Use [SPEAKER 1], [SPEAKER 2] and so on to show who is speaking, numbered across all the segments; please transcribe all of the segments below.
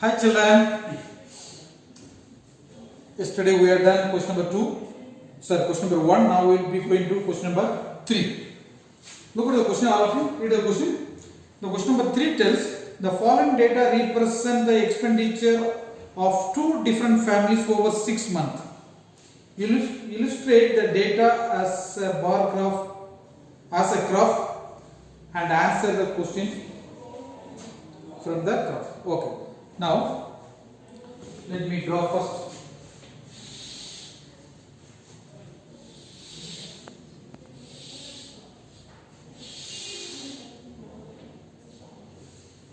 [SPEAKER 1] Hi children. Yesterday we had done question number 2. Sorry, question number 1. Now we will be going to question number 3. Look at the question, all of you. Read the question. The question number 3 tells the following data represent the expenditure of two different families over 6 months. Illustrate the data as a bar graph, as a graph, and answer the question from the graph. Okay. Now, let me draw first.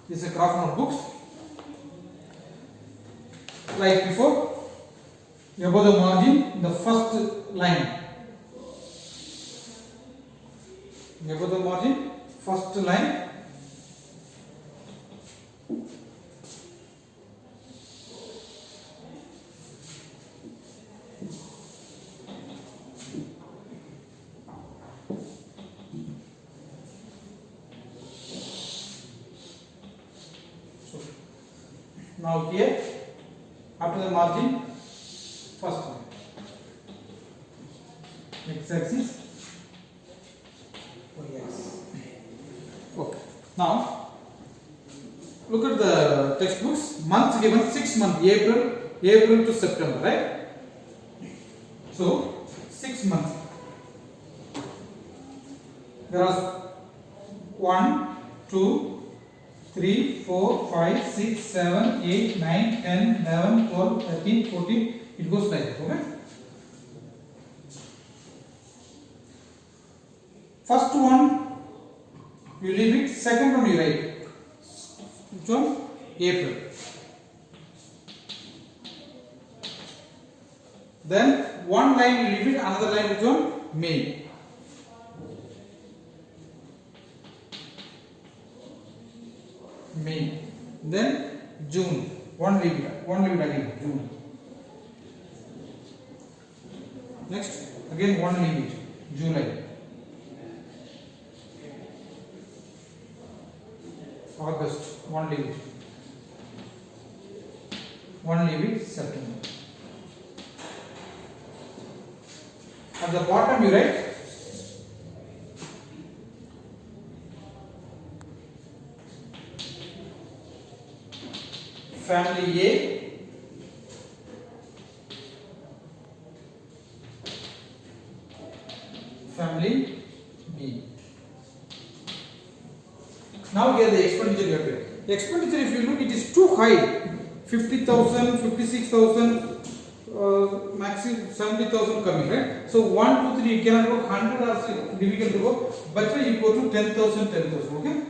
[SPEAKER 1] This is a graph notebooks. Like before, above the margin, the first line. Above the margin, first line. Now here, after the margin, first line, x axis, y axis. Okay. Now, look at the textbooks. Months given 6 months, April to September, right? So 6 months. There are 1, 2, 3, 4, 5, 6, 7, 8, 9, 10, 11, 12, 13, 14. It goes like that. Okay. First one you leave it. Second one you write. Which one? April. Then one line you leave it. Another line which one? May. May. Then June. One leave it again. June. Next, again one leave it. July. August. One leave it. One leave it. September. At the bottom you write family A, family B. Now here the expenditure you have to. Expenditure, if you look, it is too high. 50,000, 56,000, maximum 70,000 coming, right? So 1, 2, 3, you cannot go 100 or difficult to go. Better you go to 10,000, 10,000, okay?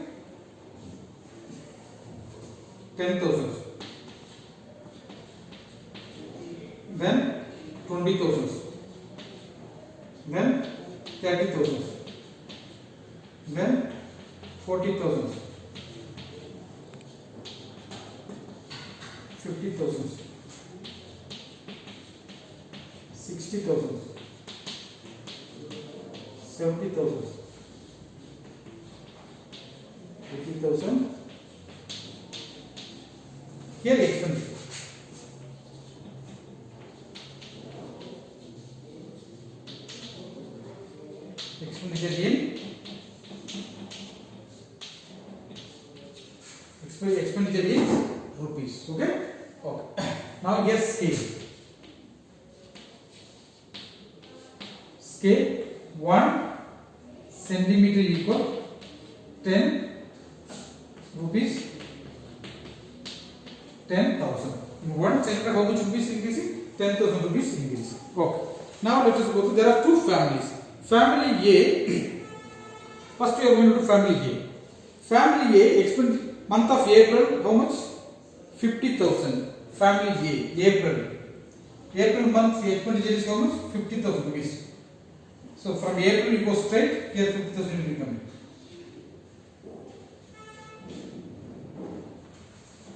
[SPEAKER 1] 10,000. Then 20,000, then 30,000, then 40,000, 50,000, 60,000, 70,000, 80,000. Here expenditure. Expenditure in rupees. Okay. Okay. Now here scale. Scale 1 centimeter equal 10 rupees. 10,000. In 1 centimeter, how much rupees increasing? 10,000 rupees increasing. Okay. Now let us go to. There are two families. Family A. First we are going to do family A. Family A month of April, how much? 50,000. Family A, April. April month expenditure is how much? 50,000 rupees. So from April you go straight, here 50,000 will be coming.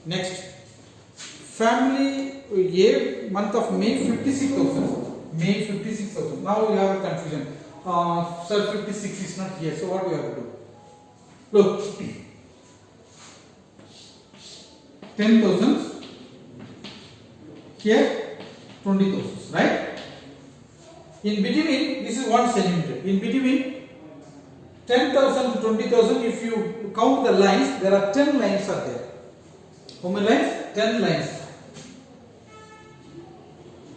[SPEAKER 1] Next, family A month of May 56,000. May 56,000. Now we have a confusion. Sir, 56 is not here. So what we have to do? Look, 10,000 here 20,000, right? In between, this is 1 centimeter. In between 10,000 to 20,000, if you count the lines, there are 10 lines are there. How many lines? 10 lines.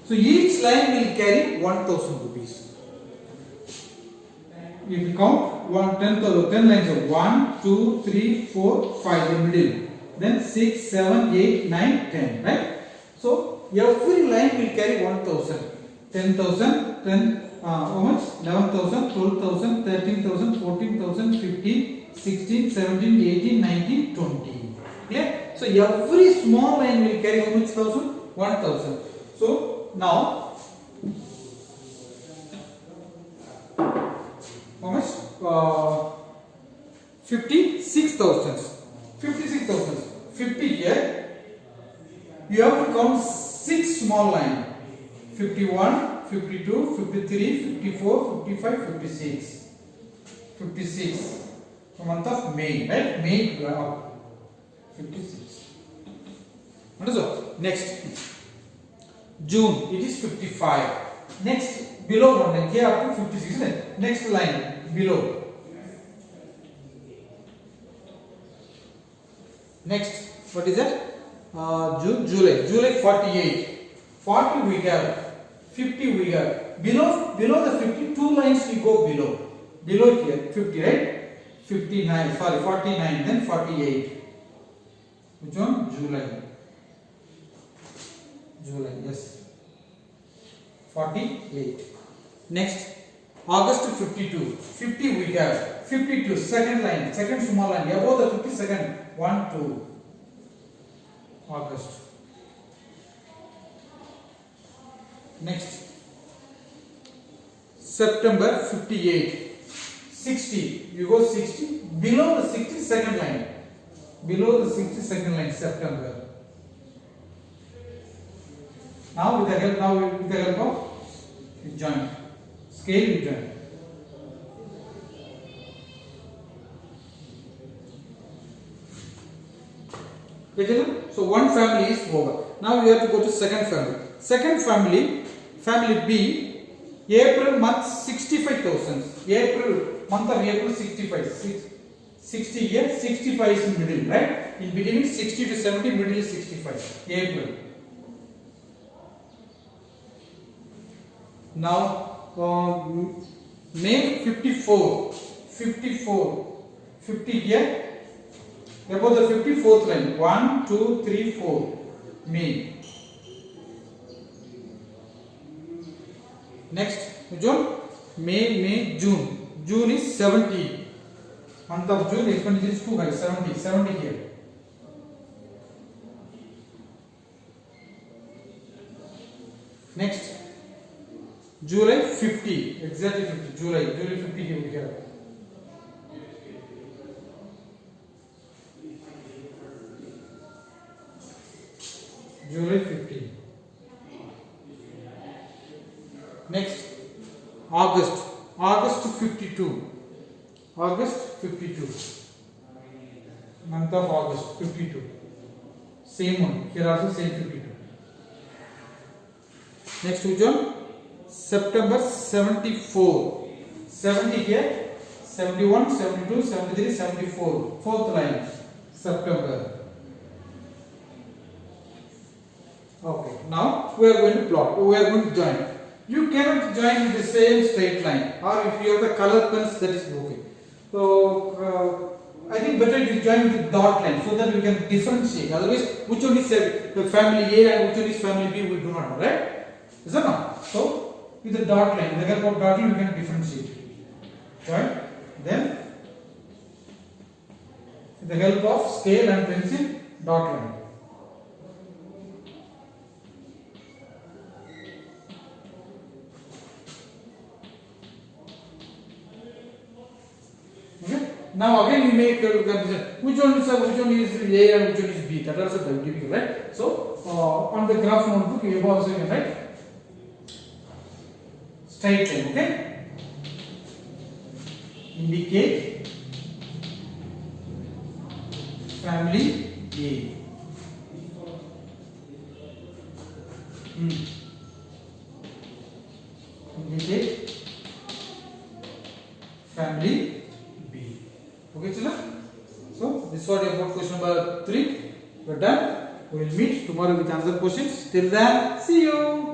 [SPEAKER 1] So each line will carry 1,000 rupees. If you count 10 lines of 1, 2, 3, 4, 5 in middle. Then 6, 7, 8, 9, 10, right? So every line will carry 1,000. 10,000, 10, how much? 11,000, 12,000, 13,000, 14,000, 15, 16, 17, 18, 19, 20. Clear? So every small line will carry how much thousand? 1,000. So now, how much? 56,000. 56,000. 50 here. You have to count 6 small lines. 51, 52, 53, 54, 55, 56. 56. The month of May, right? May 56. Understood? Next. June, it is 55. Next, below one line, here up to 56. Isn't it? Next line, below. Next, what is that? June, July. July 48. 40 we have. 50 we have. Below the 50, 2 lines we go below. Below here, 50, right? 59, sorry, 49, then 48. Which one? July. July, yes. 48. Next, August 52. 50 we have. 52, second line, second small line. Above the 52nd, 1, 2. August. Next, September 58. 60, you go 60, below the 62nd line. Below the 62nd line, September. Now with the help of joint, scale joint. So one family is over. Now we have to go to second family. Second family, family B, April month 65,000. Month of April 65. 60 here, 65 is in middle, right? In between 60 to 70, middle is 65. April. Now May 54. 50 here. Above the 54th line, 1, 2, 3, 4. May. Next, June. May, June. June is 70. Month of June, expenditure is too high. 70 here. Next, July 50. Exactly 50. July 50 here we have. July 50. Next, August 52. August 52. Month of August 52. Same one. Here also same 52. Next which one? September 74. 70 here. 71, 72, 73, 74. Fourth line. September. Okay. Now we are going to plot. We are going to join. You cannot join with the same straight line, or if you have the color pens, that is okay. So I think better you join with dot line so that we can differentiate. Otherwise, which one is the family A and which one is family B, we do not know, right? Is that not? So with the dot line, with the help of dot line, we can differentiate. Join. Then with the help of scale and pencil, dot line. Now again you make confusion. Which one is A and which one is B? That is also difficult, right? So on the graph notebook you have also can write straight line. Okay. Indicate family A. We take family B. Okay, children. So this is what about question number 3. We're done. We will meet tomorrow with another questions. Till then, see you.